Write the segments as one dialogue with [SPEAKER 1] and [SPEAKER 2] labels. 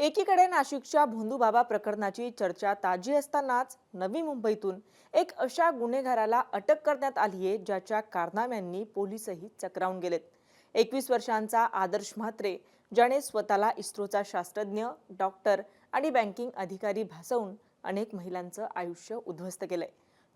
[SPEAKER 1] एकीकडे नाशिकच्या भोंदूबाबा प्रकरणाची चर्चा ताजी असतानाच नवी मुंबईतून एक अशा गुन्हेगाराला अटक करण्यात आली आहे ज्याच्या कारनाम्यांनी पोलीसही चक्रावून गेलेत। 21 वर्षांचा आदर्श म्हात्रे, ज्याने स्वतःला इस्रोचा शास्त्रज्ञ, डॉक्टर आणि बँकिंग अधिकारी भासवून अनेक महिलांचं आयुष्य उद्ध्वस्त केलंय।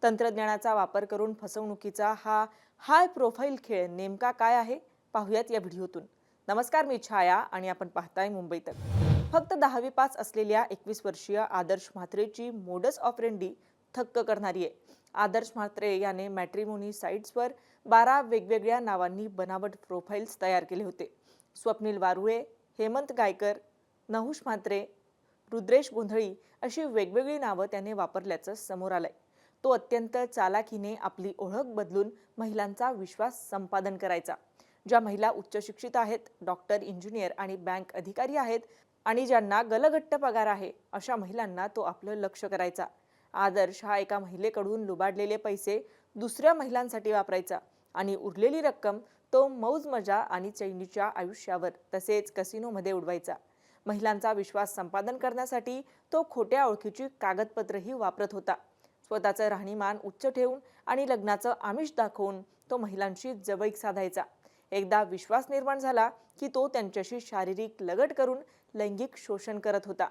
[SPEAKER 1] तंत्रज्ञानाचा वापर करून फसवणुकीचा हा हाय प्रोफाईल खेळ नेमका काय आहे, पाहूयात या व्हिडिओतून। नमस्कार, मी छाया आणि आपण पाहताय मुंबई तक। फक्त 10वी पास असलेल्या 21 वर्षीय आदर्श म्हात्रेची मोडस ऑपरेंडी थक्क करणारी आहे। आदर्श म्हात्रे याने मॅट्रिमोनी साइट्सवर 12 वेगवेगळ्या नावांनी बनावट प्रोफाइल्स तयार केले होते। स्वप्नील वारुळे, हेमंत गायकर, नहुष म्हात्रे, रुद्रेश गोंधळी अशी वेगवेगळी नावं त्याने वापरल्याचं समोर आलंय। तो अत्यंत चालाखीने आपली ओळख बदलून महिलांचा विश्वास संपादन करायचा। ज्या महिला उच्च शिक्षित आहेत, डॉक्टर, इंजिनियर आणि बँक अधिकारी आहेत आणि ज्यांना गलगट्ट पगार आहे, अशा महिलांना तो आपलं लक्ष करायचा। आदर्श हा एका महिलेकडून लुबाडलेले पैसे दुसऱ्या महिलांसाठी वापरायचा आणि उरलेली रक्कम तो मौज मजा आणि चैनीच्या आयुष्यावर तसेच कसिनोमध्ये उडवायचा। महिलांचा विश्वास संपादन करण्यासाठी तो खोट्या ओळखीची कागदपत्रही वापरत होता। स्वतःचं राहणीमान उच्च ठेवून आणि लग्नाचं आमिष दाखवून तो महिलांशी जवळीक साधायचा। एकदा विश्वास निर्माण झाला की तो त्यांच्याशी शारीरिक लगट करून लैंगिक शोषण करत होता।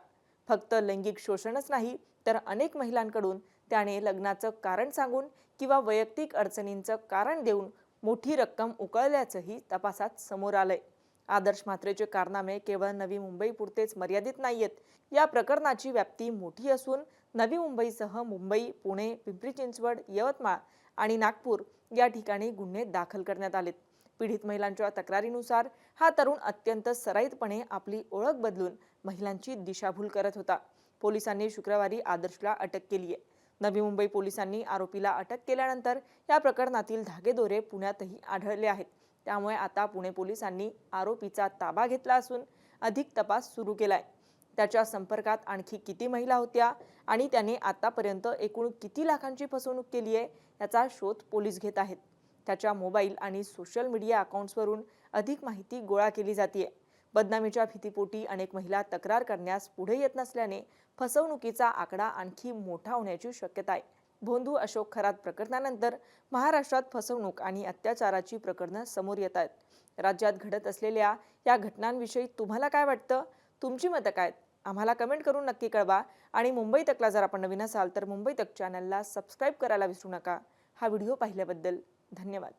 [SPEAKER 1] फक्त लैंगिक शोषणच नाही, तर अनेक महिलांकडून त्याने लग्नाचं कारण सांगून किंवा वैयक्तिक अडचणींचं कारण देऊन मोठी रक्कम उकळल्याचंही तपासात समोर आलंय। आदर्श म्हात्रेचे कारनामे केवळ नवी मुंबई पुरतेच मर्यादित नाहीयेत। या प्रकरणाची व्याप्ती मोठी असून नवी मुंबईसह मुंबई, पुणे, पिंपरी चिंचवड, यवतमाळ आणि नागपूर या ठिकाणी गुन्हे दाखल करण्यात आलेत। पीडित महिलांच्या तक्रारीनुसार हा तरुण अत्यंत सराईतपणे आपली ओळख बदलून महिलांची दिशाभूल करत होता। पोलिसांनी शुक्रवारी आदर्शला अटक केली आहे। नवी मुंबई पोलिसांनी आरोपीला अटक केल्यानंतर या प्रकरणातील धागेदोरे पुण्यातही आढळले आहेत। त्यामुळे आता पुणे पोलिसांनी आरोपीचा ताबा घेतला असून अधिक तपास सुरू केलाय। त्याच्या संपर्कात आणखी किती महिला होत्या आणि त्याने आतापर्यंत एकूण किती लाखांची फसवणूक केली आहे, याचा शोध पोलीस घेत आहेत। त्याच्या मोबाईल आणि सोशल मीडिया अकाउंट्सवरून अधिक माहिती गोळा केली जाते। बदनामीच्या भीतीपोटी अनेक महिला तक्रार करण्यास पुढे येत नसल्याने फसवणुकीचा आकडा आणखी मोठा होण्याची शक्यता आहे। भोंदू अशोक खरात प्रकरणानंतर महाराष्ट्रात फसवणूक आणि अत्याचाराची प्रकरणं समोर येत आहेत। राज्यात घडत असलेल्या या घटनांविषयी तुम्हाला काय वाटतं? तुमची मतं काय? आम्हाला कमेंट करून नक्की कळवा आणि मुंबई तकला जर आपण नवीन असाल तर मुंबई तक चॅनलला सबस्क्राईब करायला विसरू नका। हा व्हिडिओ पाहिल्याबद्दल धन्यवाद।